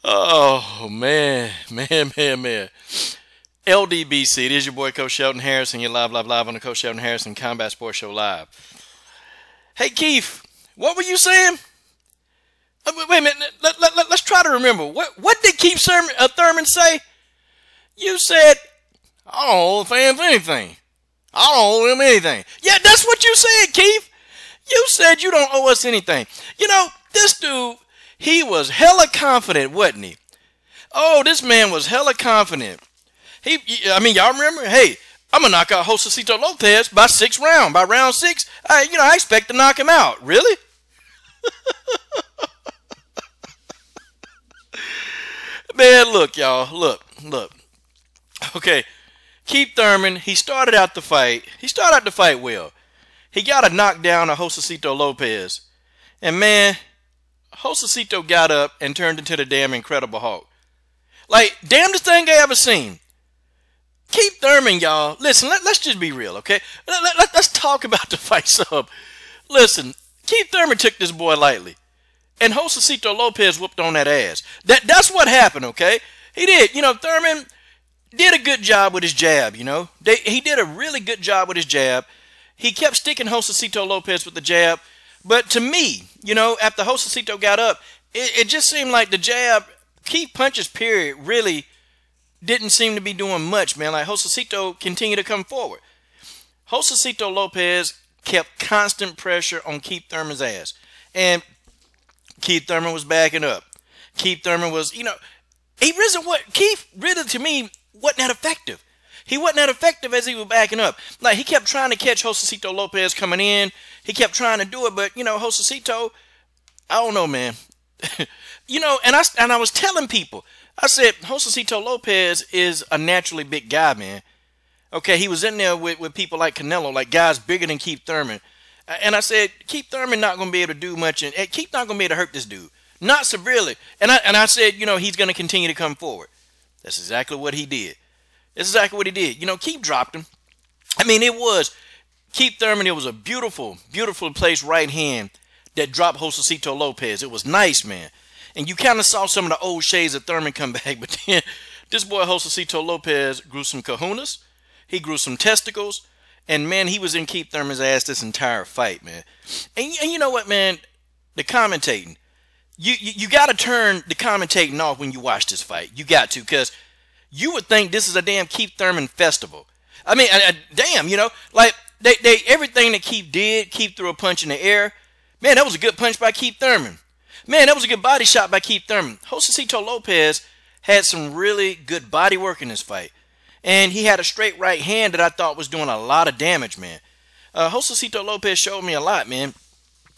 Oh man. LDBC, it is your boy Coach Shelton Harrison. You're live on the Coach Shelton Harrison Combat Sports Show live. Hey Keith, what were you saying? Wait a minute, let's try to remember. What did Keith Thurman say? You said, I don't owe the fans anything. I don't owe them anything. Yeah, that's what you said, Keith. You said you don't owe us anything. You know, this dude, he was hella confident, wasn't he? Oh, this man was hella confident. Y'all remember? Hey, I'm going to knock out Josesito Lopez by 6th round. By round 6, I expect to knock him out. Really? Man, look, y'all. Look. Okay, Keith Thurman, he started out the fight well. He got a knockdown of Josesito Lopez. And man, Josesito got up and turned into the damn Incredible Hulk. Like, damnedest thing I ever seen. Keith Thurman, y'all, listen, let's just be real, okay? Let's talk about the fight sub. Listen, Keith Thurman took this boy lightly. And Josesito Lopez whooped on that ass. That's what happened, okay? He did. You know, Thurman did a good job with his jab, you know. He did a really good job with his jab. He kept sticking Josesito Lopez with the jab. But to me, you know, after Josesito got up, it just seemed like the jab, Keith punches period, really didn't seem to be doing much, man. Like, Josesito continued to come forward. Josesito Lopez kept constant pressure on Keith Thurman's ass. And Keith Thurman was backing up. Keith Thurman was, you know, Keith really, to me, wasn't that effective. He wasn't that effective as he was backing up. Like, he kept trying to catch Josesito Lopez coming in. He kept trying to do it, but, you know, Josesito, I don't know, man. You know, and I was telling people, I said, Josesito Lopez is a naturally big guy, man. Okay, he was in there with people like Canelo, like guys bigger than Keith Thurman. And I said, Keith Thurman not going to be able to do much, and Keith not going to be able to hurt this dude. Not severely. And I said, you know, he's going to continue to come forward. That's exactly what he did. That's exactly what he did. You know, Keith dropped him. I mean, Keith Thurman, it was a beautiful, beautiful placed right hand that dropped Josesito Lopez. It was nice, man. And you kind of saw some of the old shades of Thurman come back. But then this boy Josesito Lopez grew some kahunas. He grew some testicles. And, man, he was in Keith Thurman's ass this entire fight, man. And you know what, man? The commentating. You got to turn the commentating off when you watch this fight. You got to, because you would think this is a damn Keith Thurman festival. I mean, damn, you know, like everything that Keith did, Keith threw a punch in the air. Man, that was a good punch by Keith Thurman. Man, that was a good body shot by Keith Thurman. Josesito Lopez had some really good body work in this fight. And he had a straight right hand that I thought was doing a lot of damage, man. Josesito Lopez showed me a lot, man.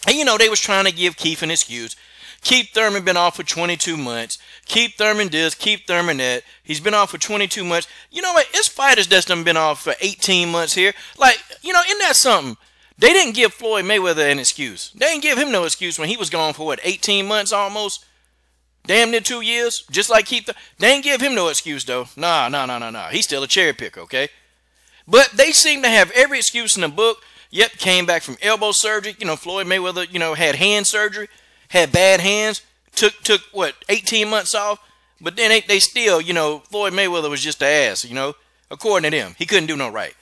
And, you know, they was trying to give Keith an excuse. Keith Thurman been off for 22 months. Keith Thurman this, Keith Thurman that. He's been off for 22 months. You know what? It's fighters that's done been off for 18 months here. Like, you know, isn't that something? They didn't give Floyd Mayweather an excuse. They didn't give him no excuse when he was gone for, what, 18 months almost? Damn near 2 years? Just like Keith. They didn't give him no excuse, though. Nah. He's still a cherry picker, okay? But they seem to have every excuse in the book. Yep, came back from elbow surgery. You know, Floyd Mayweather, you know, had hand surgery. Had bad hands, took what, 18 months off, but then they still, you know, Floyd Mayweather was just an ass, you know, according to them. He couldn't do no right.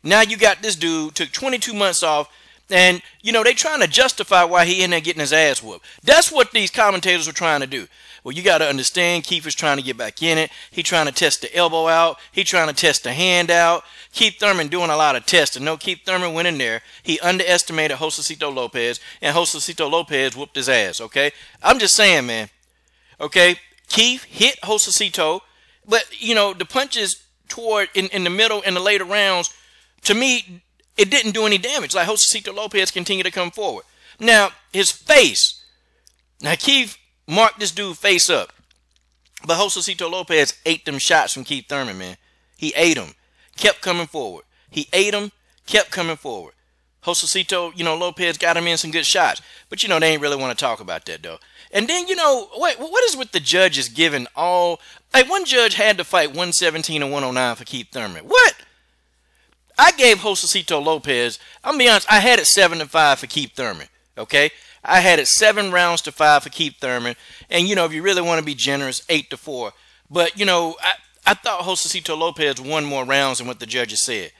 Now you got this dude, took 22 months off, and, you know, they trying to justify why he in there getting his ass whooped. That's what these commentators were trying to do. Well, you got to understand, Keith is trying to get back in it. He trying to test the elbow out. He trying to test the hand out. Keith Thurman doing a lot of testing. No, Keith Thurman went in there. He underestimated Josesito Lopez, and Josesito Lopez whooped his ass, okay? I'm just saying, man. Okay? Keith hit Josesito, but, you know, the punches toward in the middle in the later rounds, to me, it didn't do any damage. Like, Josesito Lopez continued to come forward. Now, his face. Now, Keith marked this dude face up. But Josesito Lopez ate them shots from Keith Thurman, man. He ate them. Kept coming forward. He ate them. Kept coming forward. Josesito, you know, Lopez got him in some good shots. But, you know, they ain't really want to talk about that, though. And then, you know, wait, what is with the judges giving all... Like, one judge had to fight 117 and 109 for Keith Thurman. What? gave Josesito Lopez, I'm gonna be honest, I had it 7-5 for Keith Thurman. Okay, I had it 7 rounds to 5 for Keith Thurman, and you know, if you really want to be generous, 8-4. But you know, I thought Josesito Lopez won more rounds than what the judges said.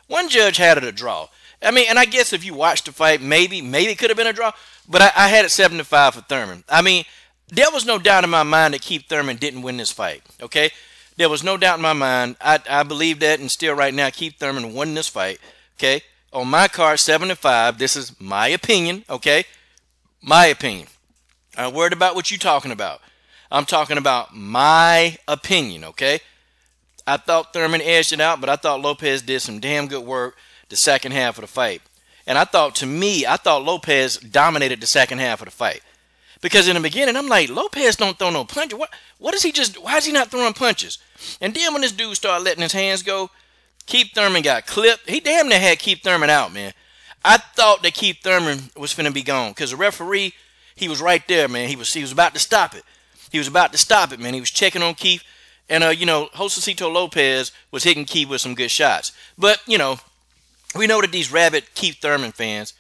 One judge had it a draw. I mean, and I guess if you watched the fight, maybe it could have been a draw. But I had it 7-5 for Thurman. I mean, there was no doubt in my mind that Keith Thurman didn't win this fight. Okay, there was no doubt in my mind. I believe that, and still right now, Keith Thurman won this fight. Okay, on my card, 7-5. This is my opinion. Okay, my opinion. I'm worried about what you're talking about. I'm talking about my opinion. Okay, I thought Thurman edged it out, but I thought Lopez did some damn good work the second half of the fight. And I thought Lopez dominated the second half of the fight. Because in the beginning, I'm like, Lopez don't throw no punches. What is he just, why is he not throwing punches? And then when this dude started letting his hands go, Keith Thurman got clipped. He damn near had Keith Thurman out, man. I thought that Keith Thurman was finna be gone. Because the referee, he was right there, man. He was about to stop it. He was about to stop it, man. He was checking on Keith. And, you know, Josesito Lopez was hitting Keith with some good shots. But, you know, we know that these rabid Keith Thurman fans,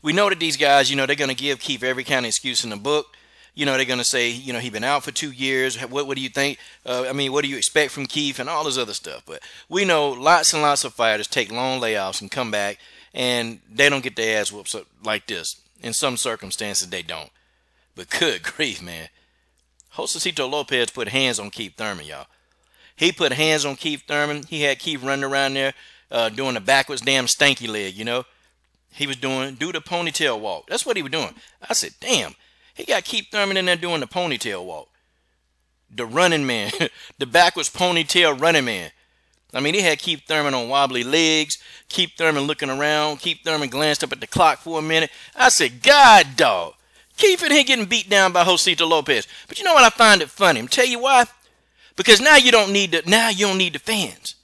we know that these guys, you know, they're going to give Keith every kind of excuse in the book. You know, they're going to say, you know, he's been out for 2 years. What do you think? I mean, what do you expect from Keith and all this other stuff? But we know lots and lots of fighters take long layoffs and come back, and they don't get their ass whooped like this. In some circumstances, they don't. But good grief, man. Josesito Lopez put hands on Keith Thurman, y'all. He put hands on Keith Thurman. He had Keith running around there doing the backwards damn stanky leg, you know. He was do the ponytail walk. That's what he was doing. I said, damn. He got Keith Thurman in there doing the ponytail walk. The running man. The backwards ponytail running man. I mean, he had Keith Thurman on wobbly legs. Keith Thurman looking around. Keith Thurman glanced up at the clock for a minute. I said, God, dog. Keith in here getting beat down by Josesito Lopez. But you know what? I find it funny. I'm tell you why. Because now you don't need the fans.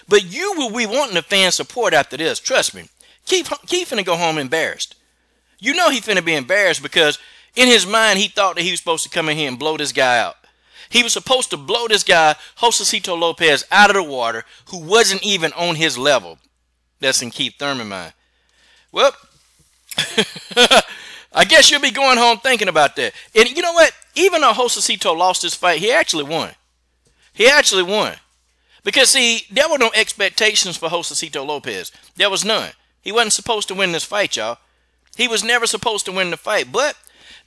But you will be wanting the fan support after this. Trust me. Keith finna go home embarrassed. You know he finna be embarrassed because in his mind he thought that he was supposed to come in here and blow this guy out. He was supposed to blow this guy, Josesito Lopez, out of the water who wasn't even on his level. That's in Keith Thurman's mind. Well, I guess you'll be going home thinking about that. And you know what? Even though Josesito lost this fight, he actually won. He actually won. Because, see, there were no expectations for Josesito Lopez. There was none. He wasn't supposed to win this fight, y'all. He was never supposed to win the fight. But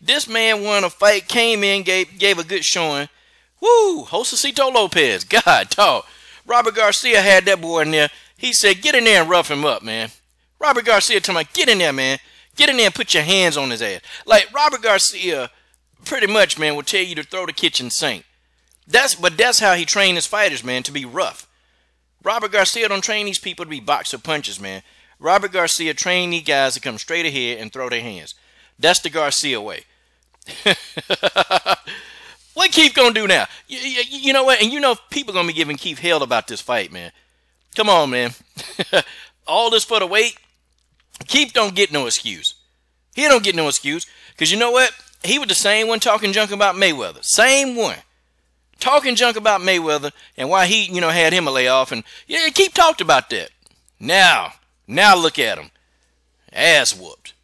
this man won a fight, came in, gave a good showing. Woo! Josesito Lopez. God, dog. Robert Garcia had that boy in there. He said, get in there and rough him up, man. Robert Garcia told me, get in there, man. Get in there and put your hands on his ass. Like, Robert Garcia pretty much, man, will tell you to throw the kitchen sink. But that's how he trained his fighters, man, to be rough. Robert Garcia don't train these people to be boxer punches, man. Robert Garcia trained these guys to come straight ahead and throw their hands. That's the Garcia way. What Keith gonna do now? You know what? And you know people gonna be giving Keith hell about this fight, man. Come on, man. All this for the weight. Keith don't get no excuse. He don't get no excuse. Because you know what? He was the same one talking junk about Mayweather. Same one. Talking junk about Mayweather and why he, you know, had him a layoff. And yeah, Keith talked about that. Now look at him. Ass whooped.